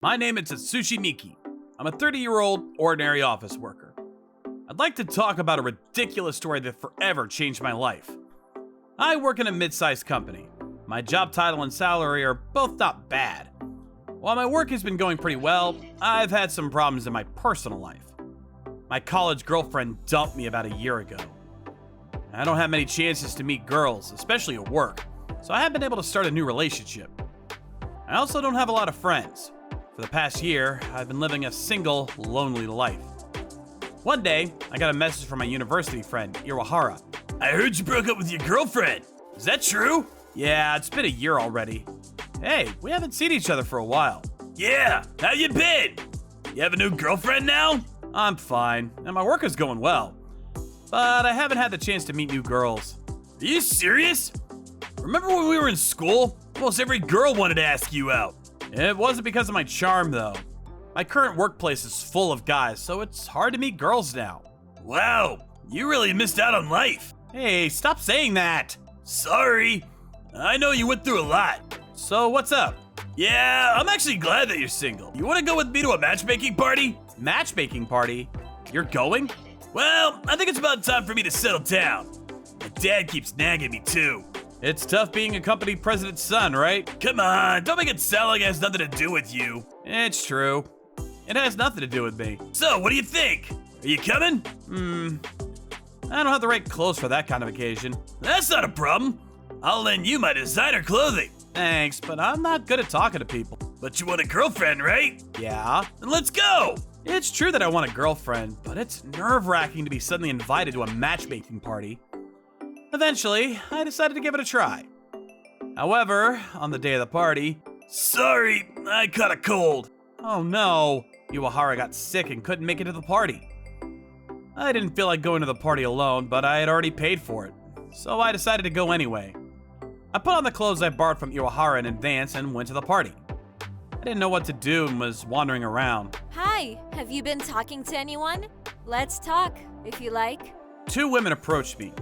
My name is Atsushi Miki. I'm a 30-year-old ordinary office worker. I'd like to talk about a ridiculous story that forever changed my life. I work in a mid-sized company. My job title and salary are both not bad. While my work has been going pretty well, I've had some problems in my personal life. My college girlfriend dumped me about a year ago. I don't have many chances to meet girls, especially at work, so I haven't been able to start a new relationship. I also don't have a lot of friends. For the past year, I've been living a single, lonely life. One day, I got a message from my university friend, Iwahara. I heard you broke up with your girlfriend. Is that true? Yeah, it's been a year already. Hey, we haven't seen each other for a while. Yeah, how you been? You have a new girlfriend now? I'm fine, and my work is going well. But I haven't had the chance to meet new girls. Are you serious? Remember when we were in school? Almost every girl wanted to ask you out. It wasn't because of my charm, though. My current workplace is full of guys, so it's hard to meet girls now. Wow, you really missed out on life. Hey, stop saying that! Sorry. I know you went through a lot. So what's up? Yeah, I'm actually glad that you're single. You want to go with me to a matchmaking party? Matchmaking party? You're going? Well, I think it's about time for me to settle down. My dad keeps nagging me too. It's tough being a company president's son, right? Come on, don't make it sound like it has nothing to do with you. It's true. It has nothing to do with me. So, what do you think? Are you coming? I don't have the right clothes for that kind of occasion. That's not a problem. I'll lend you my designer clothing. Thanks, but I'm not good at talking to people. But you want a girlfriend, right? Yeah. Then let's go. It's true that I want a girlfriend, but it's nerve-wracking to be suddenly invited to a matchmaking party. Eventually, I decided to give it a try. However, on the day of the party... Sorry, I caught a cold. Oh no, Iwahara got sick and couldn't make it to the party. I didn't feel like going to the party alone, but I had already paid for it, so I decided to go anyway. I put on the clothes I borrowed from Iwahara in advance and went to the party. I didn't know what to do and was wandering around. Hi, have you been talking to anyone? Let's talk, if you like. Two women approached me.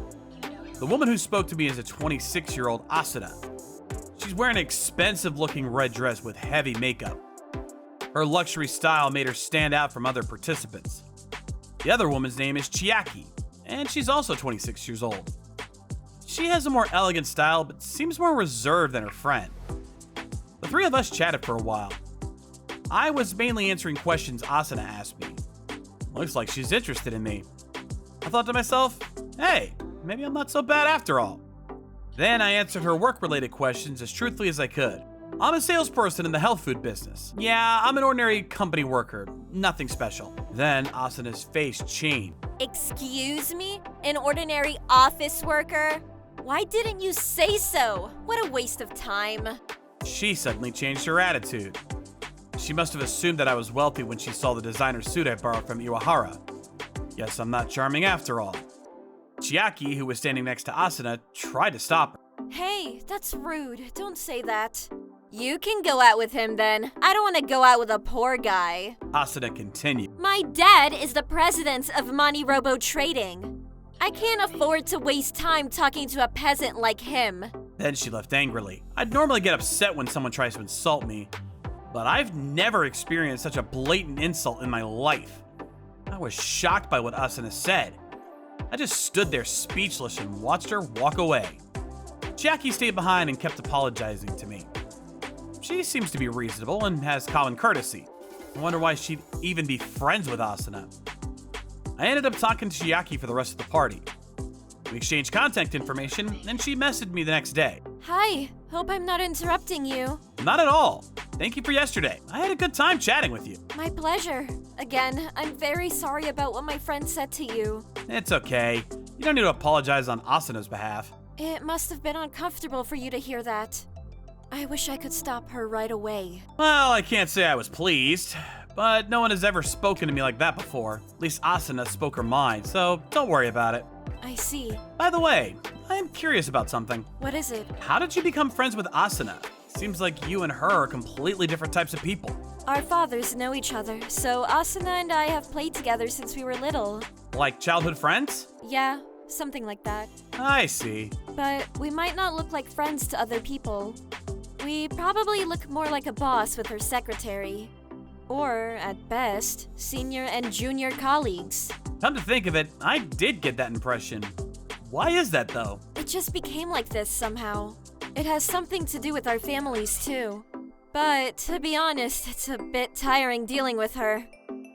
The woman who spoke to me is a 26-year-old Asuna. She's wearing an expensive-looking red dress with heavy makeup. Her luxury style made her stand out from other participants. The other woman's name is Chiaki, and she's also 26 years old. She has a more elegant style, but seems more reserved than her friend. The three of us chatted for a while. I was mainly answering questions Asuna asked me. Looks like she's interested in me. I thought to myself, hey, maybe I'm not so bad after all. Then I answered her work-related questions as truthfully as I could. I'm a salesperson in the health food business. Yeah, I'm an ordinary company worker. Nothing special. Then Asuna's face changed. Excuse me? An ordinary office worker? Why didn't you say so? What a waste of time. She suddenly changed her attitude. She must have assumed that I was wealthy when she saw the designer suit I borrowed from Iwahara. Guess I'm not charming after all. Chiaki, who was standing next to Asuna, tried to stop her. Hey, that's rude. Don't say that. You can go out with him then. I don't want to go out with a poor guy. Asuna continued. My dad is the president of MoniRobo Trading. I can't afford to waste time talking to a peasant like him. Then she left angrily. I'd normally get upset when someone tries to insult me, but I've never experienced such a blatant insult in my life. I was shocked by what Asuna said. I just stood there speechless and watched her walk away. Chiaki stayed behind and kept apologizing to me. She seems to be reasonable and has common courtesy. I wonder why she'd even be friends with Asuna. I ended up talking to Chiaki for the rest of the party. We exchanged contact information, and she messaged me the next day. Hi, hope I'm not interrupting you. Not at all. Thank you for yesterday. I had a good time chatting with you. My pleasure. Again, I'm very sorry about what my friend said to you. It's okay. You don't need to apologize on Asuna's behalf. It must have been uncomfortable for you to hear that. I wish I could stop her right away. Well, I can't say I was pleased, but no one has ever spoken to me like that before. At least Asuna spoke her mind, so don't worry about it. I see. By the way, I am curious about something. What is it? How did you become friends with Asuna? Seems like you and her are completely different types of people. Our fathers know each other, so Asuna and I have played together since we were little. Like childhood friends? Yeah, something like that. I see. But we might not look like friends to other people. We probably look more like a boss with her secretary. Or, at best, senior and junior colleagues. Come to think of it, I did get that impression. Why is that though? It just became like this somehow. It has something to do with our families too. But, to be honest, it's a bit tiring dealing with her.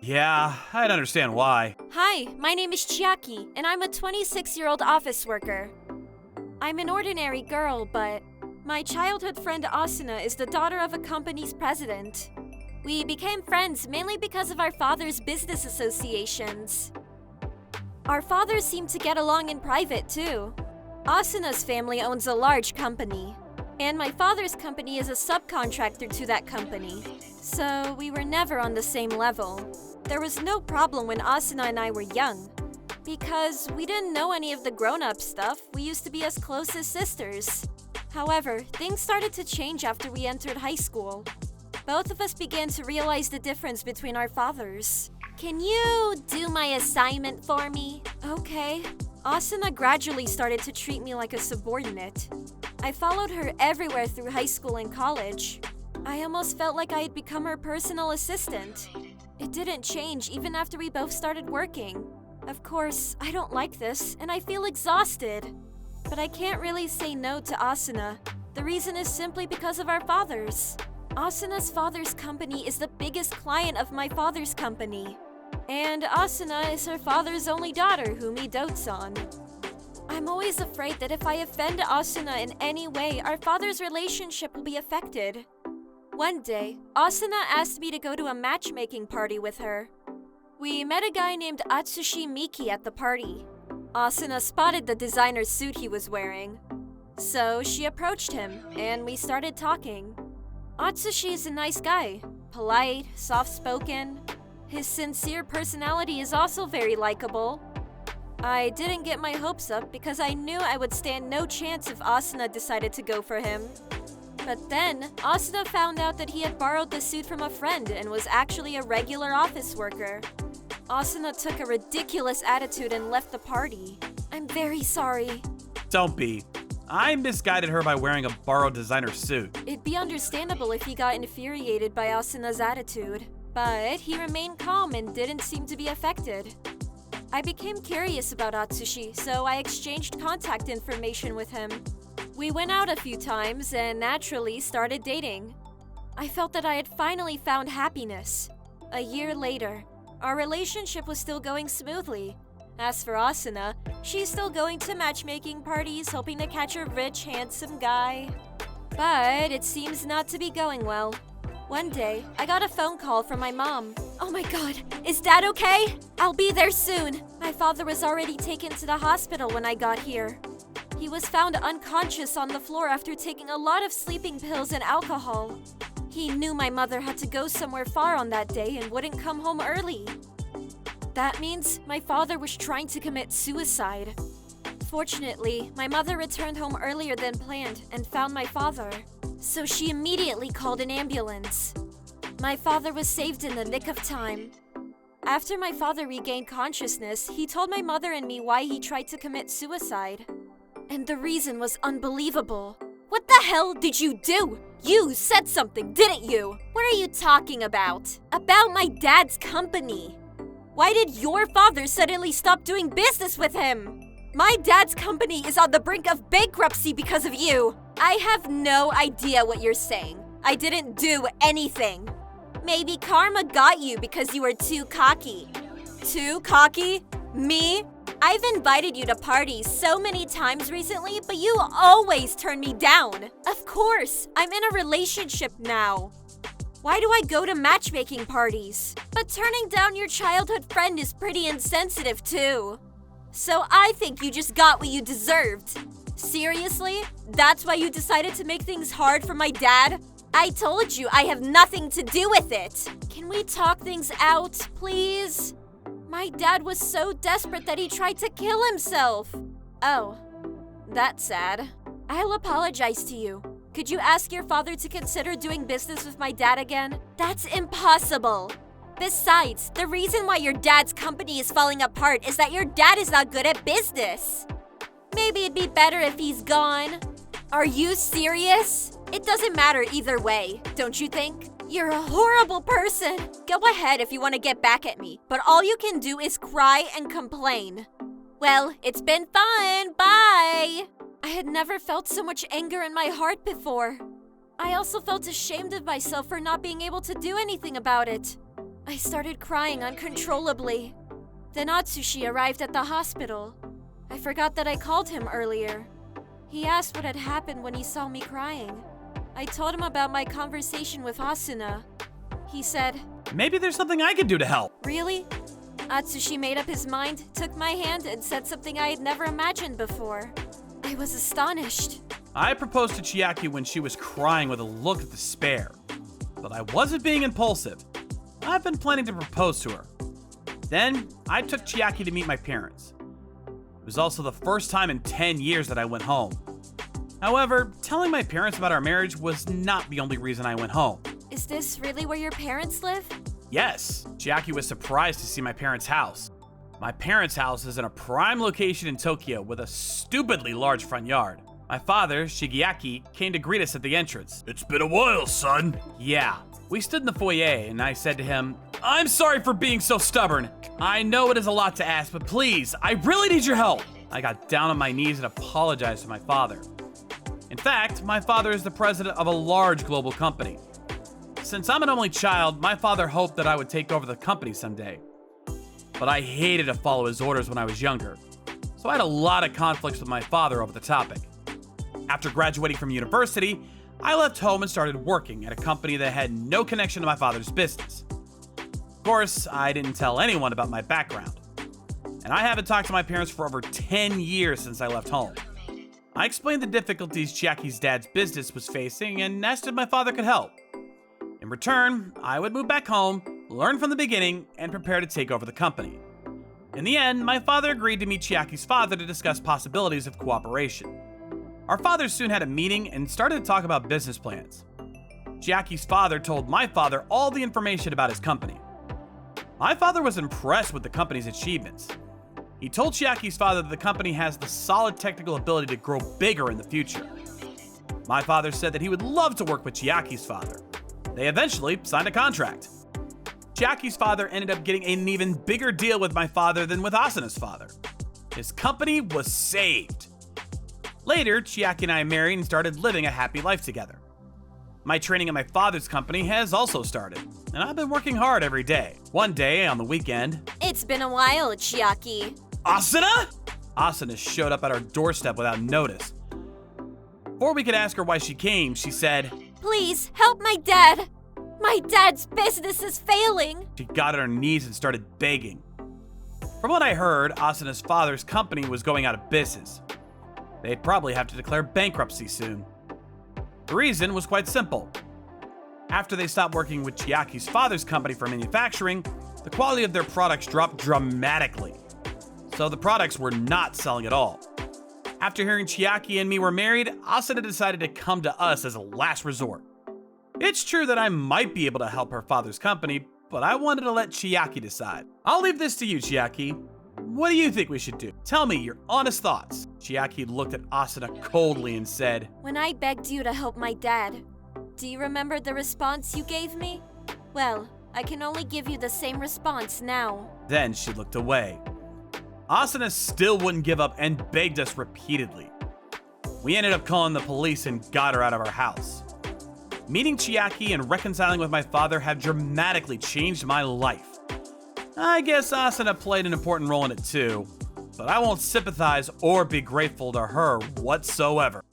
Yeah, I'd understand why. Hi, my name is Chiaki, and I'm a 26-year-old office worker. I'm an ordinary girl, but my childhood friend Asuna is the daughter of a company's president. We became friends mainly because of our father's business associations. Our fathers seem to get along in private too. Asuna's family owns a large company, and my father's company is a subcontractor to that company. So we were never on the same level. There was no problem when Asuna and I were young. Because we didn't know any of the grown-up stuff, we used to be as close as sisters. However, things started to change after we entered high school. Both of us began to realize the difference between our fathers. Can you do my assignment for me? Okay. Asuna gradually started to treat me like a subordinate. I followed her everywhere through high school and college. I almost felt like I had become her personal assistant. It didn't change even after we both started working. Of course, I don't like this, and I feel exhausted. But I can't really say no to Asuna. The reason is simply because of our fathers. Asuna's father's company is the biggest client of my father's company. And Asuna is her father's only daughter whom he dotes on. I'm always afraid that if I offend Asuna in any way, our father's relationship will be affected. One day, Asuna asked me to go to a matchmaking party with her. We met a guy named Atsushi Miki at the party. Asuna spotted the designer suit he was wearing. So she approached him, and we started talking. Atsushi is a nice guy, polite, soft-spoken. His sincere personality is also very likable. I didn't get my hopes up because I knew I would stand no chance if Asuna decided to go for him. But then, Asuna found out that he had borrowed the suit from a friend and was actually a regular office worker. Asuna took a ridiculous attitude and left the party. I'm very sorry. Don't be. I misguided her by wearing a borrowed designer suit. It'd be understandable if he got infuriated by Asuna's attitude, but he remained calm and didn't seem to be affected. I became curious about Atsushi, so I exchanged contact information with him. We went out a few times and naturally started dating. I felt that I had finally found happiness. A year later, our relationship was still going smoothly. As for Asuna, she's still going to matchmaking parties, hoping to catch a rich, handsome guy. But it seems not to be going well. One day, I got a phone call from my mom. Oh my god, is Dad okay? I'll be there soon. My father was already taken to the hospital when I got here. He was found unconscious on the floor after taking a lot of sleeping pills and alcohol. He knew my mother had to go somewhere far on that day and wouldn't come home early. That means my father was trying to commit suicide. Fortunately, my mother returned home earlier than planned and found my father. So she immediately called an ambulance. My father was saved in the nick of time. After my father regained consciousness, he told my mother and me why he tried to commit suicide. And the reason was unbelievable. What the hell did you do? You said something, didn't you? What are you talking about? About my dad's company. Why did your father suddenly stop doing business with him? My dad's company is on the brink of bankruptcy because of you. I have no idea what you're saying. I didn't do anything. Maybe karma got you because you were too cocky. Too cocky? Me? I've invited you to parties so many times recently, but you always turn me down. Of course, I'm in a relationship now. Why do I go to matchmaking parties? But turning down your childhood friend is pretty insensitive too. So I think you just got what you deserved. Seriously? That's why you decided to make things hard for my dad? I told you I have nothing to do with it. Can we talk things out, please? My dad was so desperate that he tried to kill himself. Oh, that's sad. I'll apologize to you. Could you ask your father to consider doing business with my dad again? That's impossible. Besides, the reason why your dad's company is falling apart is that your dad is not good at business. Maybe it'd be better if he's gone. Are you serious? It doesn't matter either way, don't you think? You're a horrible person. Go ahead if you want to get back at me, but all you can do is cry and complain. Well, it's been fun. Bye. I had never felt so much anger in my heart before. I also felt ashamed of myself for not being able to do anything about it. I started crying uncontrollably. Then Atsushi arrived at the hospital. I forgot that I called him earlier. He asked what had happened when he saw me crying. I told him about my conversation with Asuna. He said, Maybe there's something I could do to help. "Really?" Atsushi made up his mind, took my hand, and said something I had never imagined before. I was astonished. I proposed to Chiaki when she was crying with a look of despair. But I wasn't being impulsive. I've been planning to propose to her. Then, I took Chiaki to meet my parents. It was also the first time in 10 years that I went home. However, telling my parents about our marriage was not the only reason I went home. Is this really where your parents live? Yes, Chiaki was surprised to see my parents' house. My parents' house is in a prime location in Tokyo with a stupidly large front yard. My father, Shigeaki, came to greet us at the entrance. It's been a while, son. Yeah, we stood in the foyer and I said to him, I'm sorry for being so stubborn. I know it is a lot to ask, but please, I really need your help. I got down on my knees and apologized to my father. In fact, my father is the president of a large global company. Since I'm an only child, my father hoped that I would take over the company someday. But I hated to follow his orders when I was younger, so I had a lot of conflicts with my father over the topic. After graduating from university, I left home and started working at a company that had no connection to my father's business. Of course, I didn't tell anyone about my background, and I haven't talked to my parents for over 10 years since I left home. I explained the difficulties Chiaki's dad's business was facing and asked if my father could help. In return, I would move back home, learn from the beginning, and prepare to take over the company. In the end, my father agreed to meet Chiaki's father to discuss possibilities of cooperation. Our fathers soon had a meeting and started to talk about business plans. Chiaki's father told my father all the information about his company. My father was impressed with the company's achievements. He told Chiaki's father that the company has the solid technical ability to grow bigger in the future. My father said that he would love to work with Chiaki's father. They eventually signed a contract. Chiaki's father ended up getting an even bigger deal with my father than with Asuna's father. His company was saved. Later, Chiaki and I married and started living a happy life together. My training at my father's company has also started, and I've been working hard every day. One day, on the weekend, It's been a while, Chiaki. Asuna? Asuna showed up at our doorstep without notice. Before we could ask her why she came, she said, Please, help my dad. My dad's business is failing. She got on her knees and started begging. From what I heard, Asuna's father's company was going out of business. They'd probably have to declare bankruptcy soon. The reason was quite simple. After they stopped working with Chiaki's father's company for manufacturing, the quality of their products dropped dramatically. So the products were not selling at all. After hearing Chiaki and me were married, Asuna decided to come to us as a last resort. It's true that I might be able to help her father's company, but I wanted to let Chiaki decide. I'll leave this to you, Chiaki. What do you think we should do? Tell me your honest thoughts. Chiaki looked at Asuna coldly and said, When I begged you to help my dad, do you remember the response you gave me? Well, I can only give you the same response now. Then she looked away. Asuna still wouldn't give up and begged us repeatedly. We ended up calling the police and got her out of our house. Meeting Chiaki and reconciling with my father have dramatically changed my life. I guess Asuna played an important role in it too, but I won't sympathize or be grateful to her whatsoever.